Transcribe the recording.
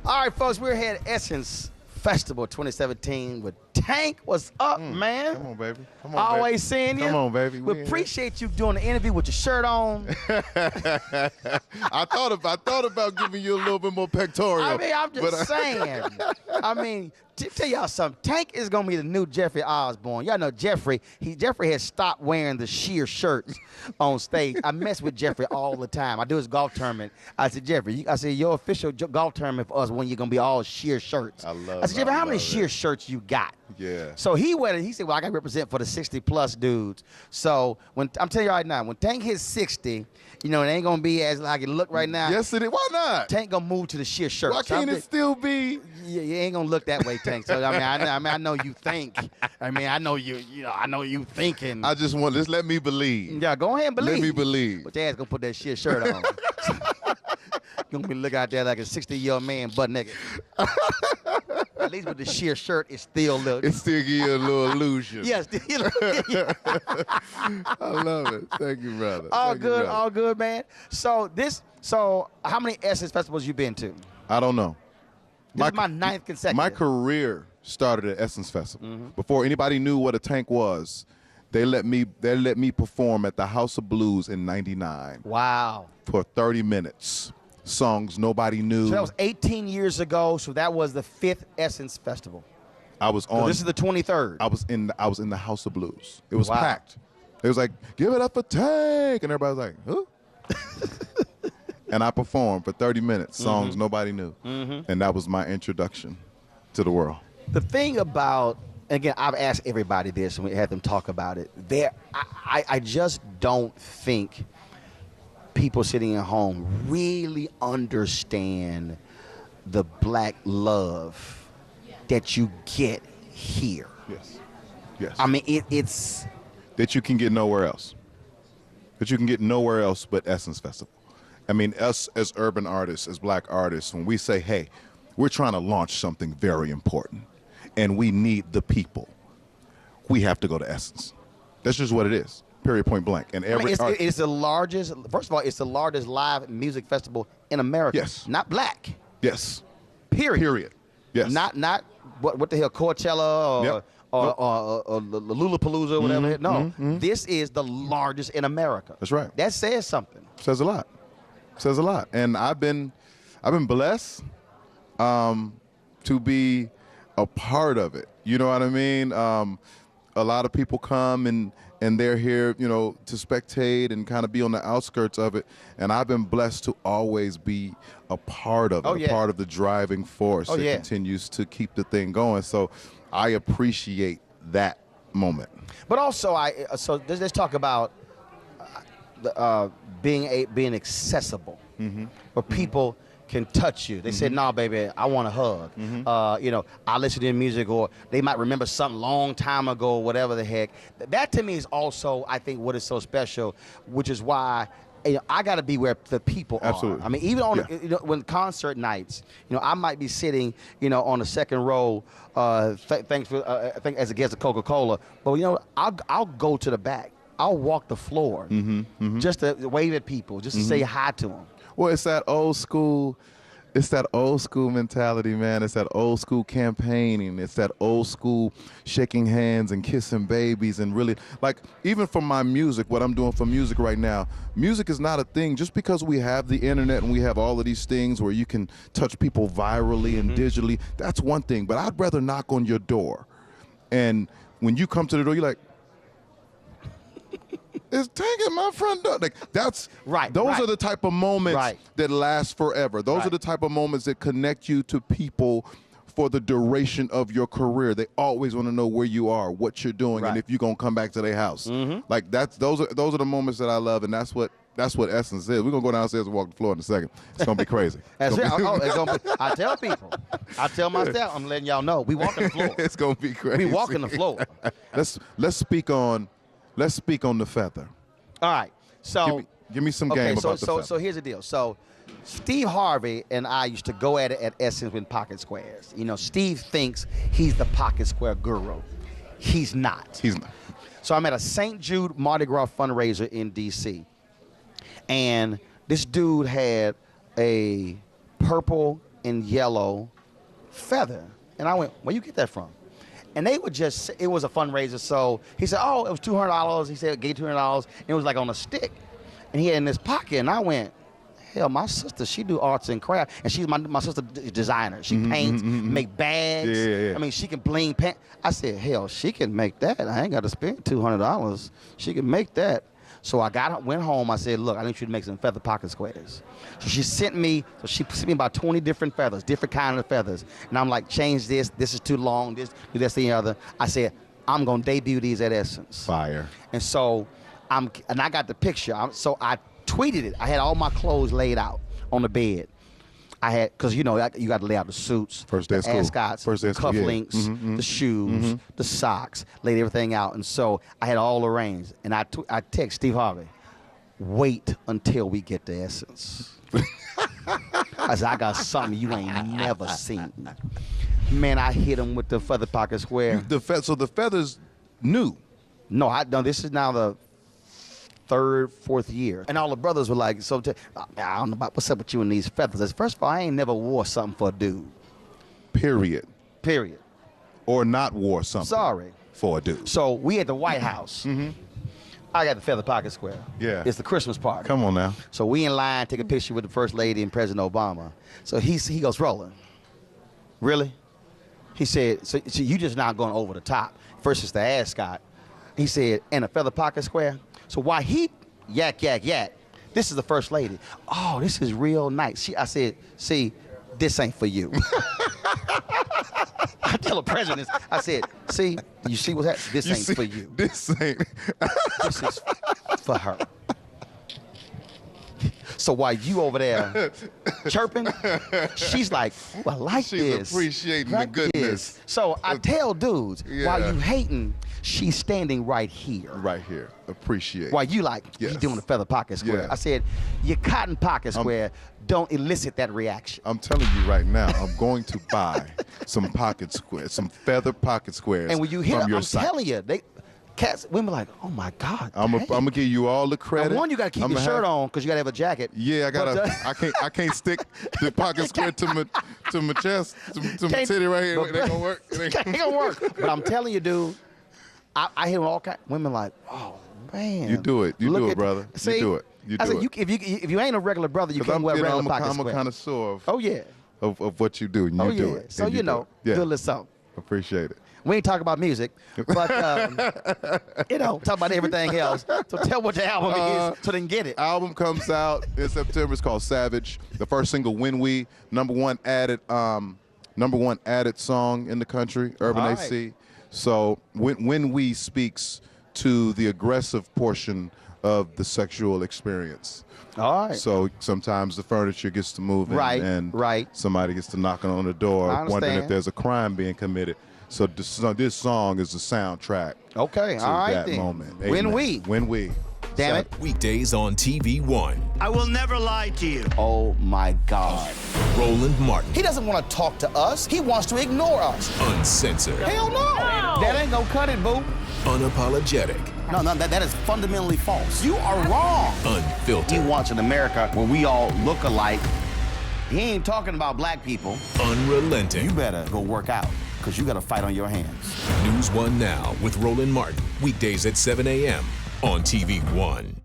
All right, folks, we're here at Essence Festival 2017 with Tank. What's up, man? Come on, baby. Come on, Always baby. seeing you. Come on, baby. We appreciate you doing the interview with your shirt on. I thought about giving you a little bit more pectoral. I mean, I'm just saying. I mean, tell y'all something. Tank is gonna be the new Jeffrey Osborne. Y'all know Jeffrey. Jeffrey has stopped wearing the sheer shirts on stage. I mess with Jeffrey all the time. I do his golf tournament. I said, Jeffrey, your official golf tournament for us when you're gonna be all sheer shirts. I said, Jeffrey, how many sheer shirts you got? Yeah. So he said, well, I got to represent for the 60-plus dudes. So when I'm telling you right now, when Tank hits 60, it ain't going to be as like it look right now. Yes, it is. Why not? Tank going to move to the sheer shirt. Why can't it still be? Yeah, you ain't going to look that way, Tank. So, I know you think. I know you thinking. Just let me believe. Yeah, go ahead and believe. Let me believe. But your ass going to put that sheer shirt on. You're going to be looking out there like a 60-year-old man butt naked. At least with the sheer shirt, it still looks. It still give you a little illusion. Yes. I love it. Thank you, brother. All good, man. So how many Essence festivals you been to? I don't know. This is my 9th consecutive. My career started at Essence Festival. Mm-hmm. Before anybody knew what a Tank was, they let me perform at the House of Blues in '99. Wow. For 30 minutes. Songs nobody knew. So that was 18 years ago. So that was the 5th Essence Festival. I was on. So this is the 23rd. I was in the House of Blues. It was Wow. packed. It was like, give it up for Tank, and everybody was like, who? And I performed for 30 minutes, songs nobody knew, and that was my introduction to the world. The thing about, again, I've asked everybody this, and we had them talk about it. I just don't think people sitting at home really understand the black love that you get here. Yes. I mean, it's that you can get nowhere else. That you can get nowhere else but Essence Festival. I mean, us as urban artists, as black artists, when we say, hey, we're trying to launch something very important and we need the people, we have to go to Essence. That's just what it is. Period, point blank. And it's the largest. First of all, it's the largest live music festival in America. Yes. Not black. Yes. Period. Yes. Not what the hell, Coachella or Lollapalooza or whatever. No, this is the largest in America. That's right. That says something. Says a lot. Says a lot. And I've been blessed to be a part of it. You know what I mean? A lot of people come and they're here, to spectate and kind of be on the outskirts of it. And I've been blessed to always be a part of it, a part of the driving force that continues to keep the thing going. So I appreciate that moment. But also, let's talk about being accessible, where people can touch you. They said, "No, baby, I want a hug." I listen to their music, or they might remember something long time ago, whatever the heck. That to me is also, I think, what is so special, which is why I got to be where the people Absolutely. are. I mean, even on when concert nights, I might be sitting, on the second row, thanks for I think as a guest of Coca-Cola, but I'll go to the back. I'll walk the floor just to wave at people, just to say hi to them. Well, it's that old school mentality, man. It's that old school campaigning. It's that old school shaking hands and kissing babies, and really, like, even for my music, what I'm doing for music right now, music is not a thing. Just because we have the internet and we have all of these things where you can touch people virally and digitally, that's one thing. But I'd rather knock on your door, and when you come to the door, you're like, it's Tank at my front door. Like, that's right. Those are the type of moments that last forever. Those are the type of moments that connect you to people for the duration of your career. They always want to know where you are, what you're doing, and if you're gonna come back to their house. Like, those are the moments that I love, and that's what Essence is. We're gonna go downstairs and walk the floor in a second. It's gonna be crazy. I tell people, I tell myself, I'm letting y'all know, we walking the floor. It's gonna be crazy. We walking the floor. Let's speak on the feather. All right. So give me some game about the feather. So here's the deal. So Steve Harvey and I used to go at it at Essence with Pocket Squares. Steve thinks he's the Pocket Square guru. He's not. He's not. So I'm at a St. Jude Mardi Gras fundraiser in D.C. And this dude had a purple and yellow feather. And I went, where you get that from? And they would just, it was a fundraiser. So he said, oh, it was $200. He said, gave $200. And it was like on a stick. And he had it in his pocket. And I went, hell, my sister, she do arts and craft. And she's my sister designer. She paints, make bags. Yeah. I mean, she can bling paint. I said, hell, she can make that. I ain't got to spend $200. She can make that. So I went home. I said, look, I need you to make some feather pocket squares. So she sent me about 20 different feathers, different kind of feathers. And I'm like, change this. This is too long. This, the other. I said, I'm going to debut these at Essence. Fire. And so I got the picture. So I tweeted it. I had all my clothes laid out on the bed. I had, because you got to lay out the suits, First day of school. ascots, First day of school, cufflinks, the shoes, the socks, laid everything out. And so I had all arranged. And I text Steve Harvey, wait until we get to Essence. I said, I got something you ain't never seen. Man, I hit him with the feather pocket square. So the feathers new. No, this is now the third, fourth year. And all the brothers were like, I don't know about what's up with you and these feathers. I said, first of all, I ain't never wore something for a dude. Period. Or not wore something. Sorry. For a dude. So we at the White House. I got the feather pocket square. Yeah. It's the Christmas party. Come on now. So we in line, take a picture with the First Lady and President Obama. So he goes, Roland, really? He said, so you just not going over the top. First it's the ascot. He said, and a feather pocket square. So while he yak, this is the First Lady. Oh, this is real nice. I said, see, this ain't for you. I tell the president, I said, see, you see what's happening? This ain't for you. This ain't. This is for her. So while you over there chirping, she's like, ooh, I like this. She's appreciating the goodness. So I tell dudes, while you hating, she's standing right here. Right here. Appreciate. While you you doing the feather pocket square. Yeah. I said, your cotton pocket square don't elicit that reaction. I'm telling you right now, I'm going to buy some pocket squares, some feather pocket squares. And when you hit from your I'm site. telling you, women are like, oh my God. I'm gonna give you all the credit. Now, one, you gotta keep your shirt on because you gotta have a jacket. Yeah, I can't stick the pocket square to my chest, to my titty right here. It ain't gonna work. It ain't gonna work. But I'm telling you, dude, I hear all kinds. Women like, oh man. You do it. You do it, brother. See, you do it. You do it. If you ain't a regular brother, you can't wear regular pocket square. I'm a connoisseur of what you do. And you do it. So and do a little something. Appreciate it. We ain't talking about music, but talk about everything else. So tell what the album is so they can get it. Album comes out in September. It's called Savage. The first single, When We, number one added song in the country, Urban AC. So When We speaks to the aggressive portion of the sexual experience. All right. So sometimes the furniture gets to moving, and somebody gets to knocking on the door, wondering if there's a crime being committed. So this song is the soundtrack. Okay, to all right that then. moment. When When We. Damn it. Weekdays on TV One. I will never lie to you. Oh my God. Roland Martin. He doesn't want to talk to us. He wants to ignore us. Uncensored. Hell no. That ain't gonna cut it, boo. Unapologetic. No, that is fundamentally false. You are wrong. Unfiltered. He wants an America where we all look alike. He ain't talking about black people. Unrelenting. You better go work out, because you got a fight on your hands. NewsOne Now with Roland Martin. Weekdays at 7 a.m. on TV One.